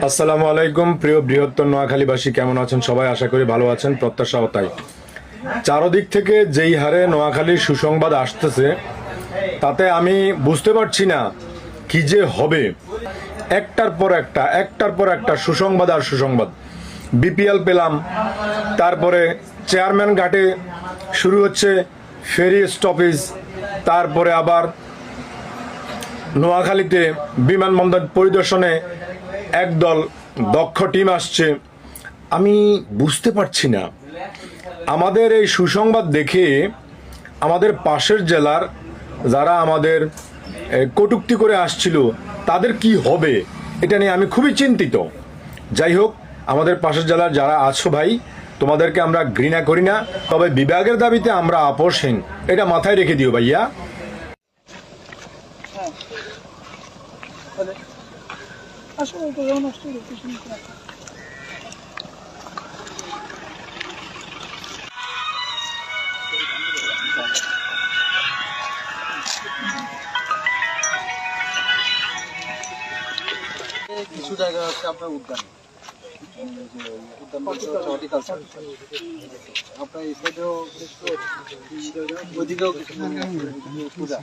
আসসালামু আলাইকুম প্রিয় বৃহত্তর নোয়াখালীবাসী, কেমন আছেন সবাই? আশা করি ভালো আছেন, প্রত্যাশাও তাই। চারদিক থেকে যেই হারে নোয়াখালীর সুসংবাদ আসতেছে তাতে আমি বুঝতে পারছি না কি যে হবে। একটার পর একটা সুসংবাদ আর সুসংবাদ। বিপিএল পেলাম, তারপরে চেয়ারম্যান ঘাটে শুরু হচ্ছে ফেরি স্টপেজ, তারপরে আবার নোয়াখালীতে বিমানবন্দর পরিদর্শনে একদল দক্ষ টিম আসছে। আমি বুঝতে পারছি না, আমাদের এই সুসংবাদ দেখে আমাদের পাশের জেলার যারা আমাদের কটূক্তি করে আসছিল তাদের কি হবে, এটা নিয়ে আমি খুবই চিন্তিত। যাই হোক, আমাদের পাশের জেলার যারা আছো ভাই, তোমাদেরকে আমরা ঘৃণা করি না, তবে বিভাগের দাবিতে আমরা আপোষহীন, এটা মাথায় রেখে দিও ভাইয়া। আসলে তো যখন নষ্ট করতে শুরু করা কিছু জায়গা আছে আপনার উদ্যান, আপনার এই সাইডেও ওইদিকেও কিছু পূজা।